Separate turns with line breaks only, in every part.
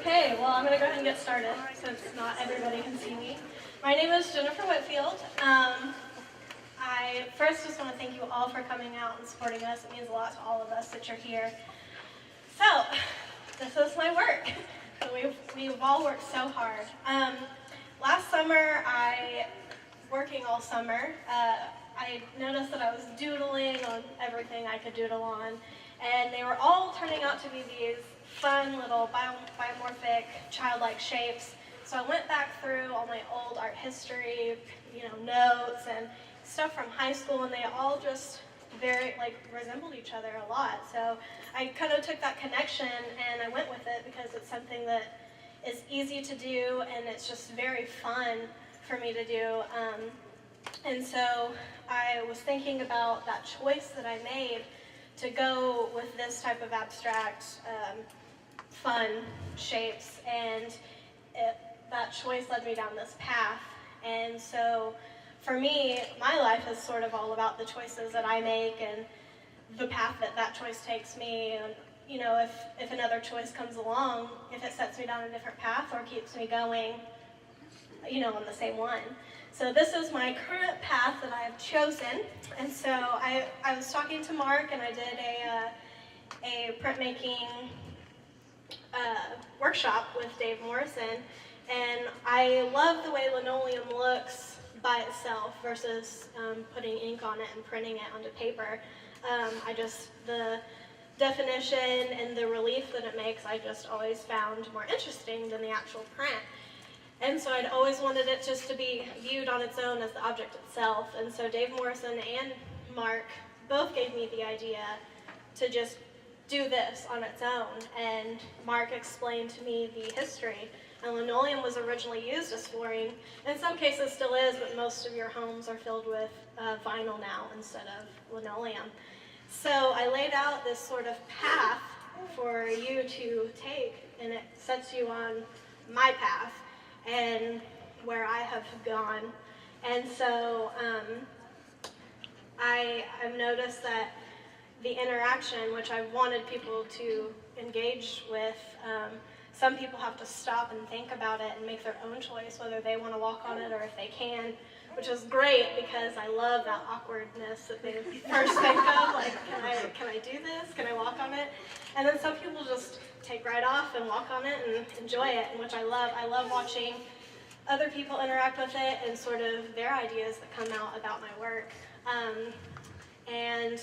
Okay, well, I'm going to go ahead and get started since not everybody can see me. My name is Jennifer Whitfield. I first just want to thank you all for coming out and supporting us. It means a lot to all of us that you're here. So, this is my work. We've all worked so hard. Last summer, working all summer, I noticed that I was doodling on everything I could doodle on, and they were all turning out to be these fun little biomorphic, childlike shapes. So I went back through all my old art history, notes and stuff from high school, and they all just very resembled each other a lot. So I kind of took that connection and I went with it because it's something that is easy to do and it's just very fun for me to do. And so I was thinking about that choice that I made to go with this type of abstract, fun shapes, and that choice led me down this path. And so for me, my life is sort of all about the choices that I make and the path that choice takes me. And if another choice comes along, if it sets me down a different path or keeps me going, on the same one. So this is my current path that I have chosen. And so I was talking to Mark, and I did a printmaking workshop with Dave Morrison, and I love the way linoleum looks by itself versus putting ink on it and printing it onto paper. The definition and the relief that it makes, I just always found more interesting than the actual print. And so I'd always wanted it just to be viewed on its own as the object itself. And so Dave Morrison and Mark both gave me the idea to just do this on its own. And Mark explained to me the history. And linoleum was originally used as flooring. In some cases still is, but most of your homes are filled with vinyl now instead of linoleum. So I laid out this sort of path for you to take, and it sets you on my path and where I have gone. And so I've noticed that the interaction, which I wanted people to engage with, some people have to stop and think about it and make their own choice, whether they want to walk on it or if they can, which is great because I love that awkwardness that they first think of, like, can I do this? Can I walk on it? And then some people just take right off and walk on it and enjoy it, which I love. I love watching other people interact with it and sort of their ideas that come out about my work. And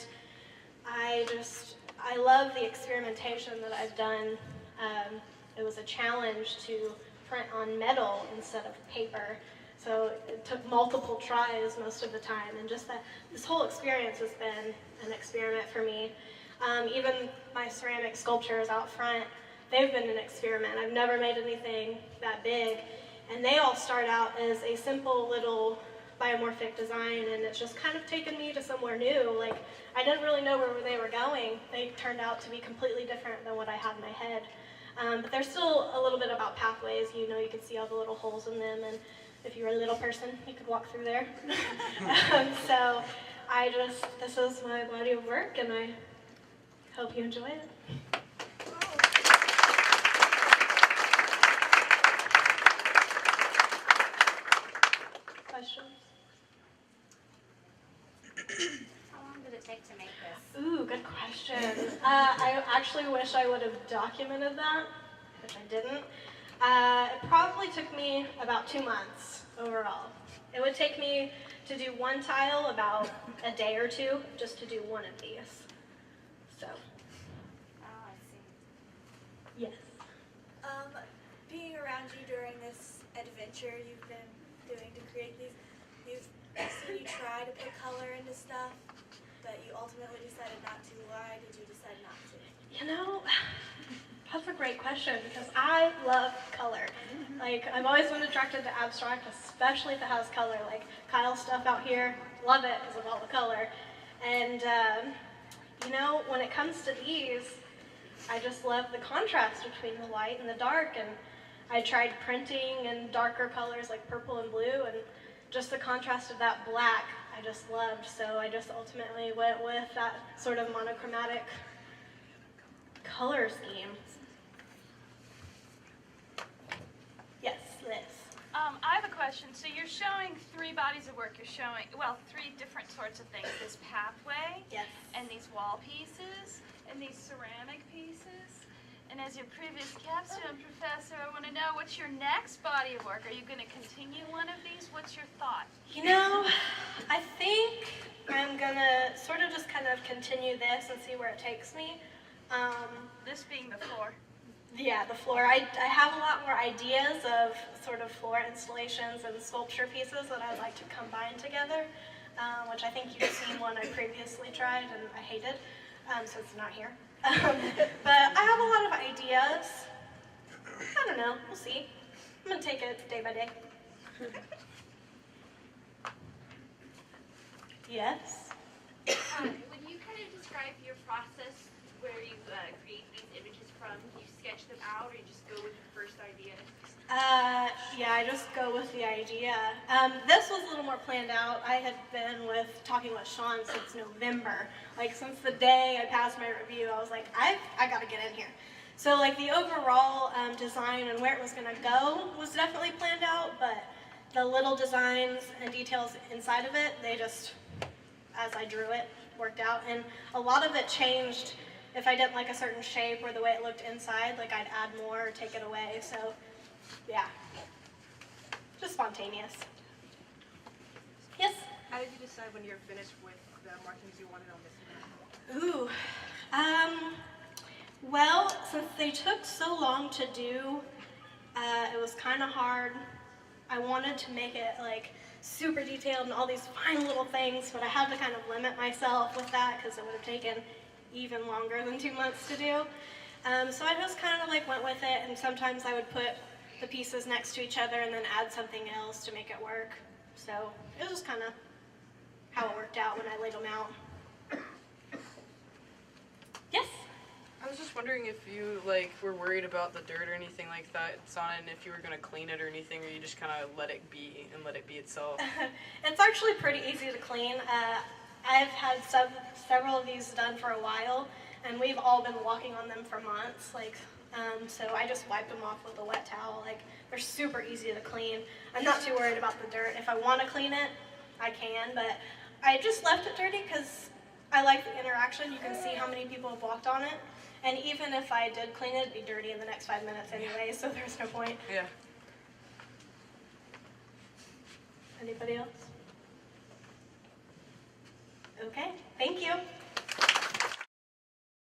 I love the experimentation that I've done. It was a challenge to print on metal instead of paper. So it took multiple tries most of the time, and just this whole experience has been an experiment for me. Even my ceramic sculptures out front, they've been an experiment. I've never made anything that big, and they all start out as a simple little biomorphic design, and it's just kind of taken me to somewhere new. Like, I didn't really know where they were going. They turned out to be completely different than what I had in my head. But there's still a little bit about pathways. You can see all the little holes in them, and if you were a little person, you could walk through there. So this is my body of work, and I hope you enjoy it. Questions?
How long did it take to make this?
Ooh, good question. I actually wish I would have documented that, which I didn't. It probably took me about 2 months overall. It would take me to do one tile about a day or two just to do one of these. So.
Oh, I see.
Yes.
Being around you during this adventure you've been doing to create these, I've seen you try to put color into stuff, but you ultimately decided not to. Why did you decide not to?
That's a great question because I love color. Like, I've always been attracted to abstract, especially if it has color. Like Kyle's stuff out here, love it because of all the color. And when it comes to these, I just love the contrast between the light and the dark. And I tried printing in darker colors like purple and blue, and just the contrast of that black I just loved. So I just ultimately went with that sort of monochromatic color scheme. Liz.
I have a question. So you're showing 3 bodies of work. You're showing, well, 3 different sorts of things. This pathway,
Yes.
and these wall pieces, and these ceramic pieces. And as your previous capstone professor, I want to know, what's your next body of work? Are you going to continue one of these? What's your thought?
You know, I think I'm gonna sort of just kind of continue this and see where it takes me.
This being the floor.
Yeah, the floor. I have a lot more ideas of sort of floor installations and sculpture pieces that I'd like to combine together, which I think you've seen one I previously tried and I hated, so it's not here. But I have a lot of ideas. I don't know. We'll see. I'm going to take it day by day. Yes?
Would you kind of describe your process where you create these images from? Do you sketch them out, or you just go with your first idea?
Yeah, I just go with the idea. This was a little more planned out. I had been talking with Sean since November. Like, since the day I passed my review, I was like, I gotta get in here. So, like, the overall design and where it was gonna go was definitely planned out, but the little designs and details inside of it, they just, as I drew it, worked out. And a lot of it changed. If I didn't like a certain shape or the way it looked inside, like, I'd add more or take it away. So, yeah, just spontaneous. Yes?
How did you decide when you're finished with the markings you wanted on this?
Ooh, well, since they took so long to do, it was kind of hard. I wanted to make it like super detailed and all these fine little things, but I had to kind of limit myself with that because it would have taken even longer than 2 months to do. So I just kind of like went with it, and sometimes I would put the pieces next to each other and then add something else to make it work. So it was just kind of how it worked out when I laid them out. Yes?
I was just wondering if you were worried about the dirt or anything like that it's on it, and if you were going to clean it or anything, or you just kind of let it be and let it be itself.
It's actually pretty easy to clean. I've had several of these done for a while, and we've all been walking on them for months. So I just wipe them off with a wet towel. They're super easy to clean. I'm not too worried about the dirt. If I want to clean it, I can, but I just left it dirty because I like the interaction. You can see how many people have walked on it. And even if I did clean it, it'd be dirty in the next 5 minutes anyway, so there's no point.
Yeah.
Anybody else? Okay, thank you.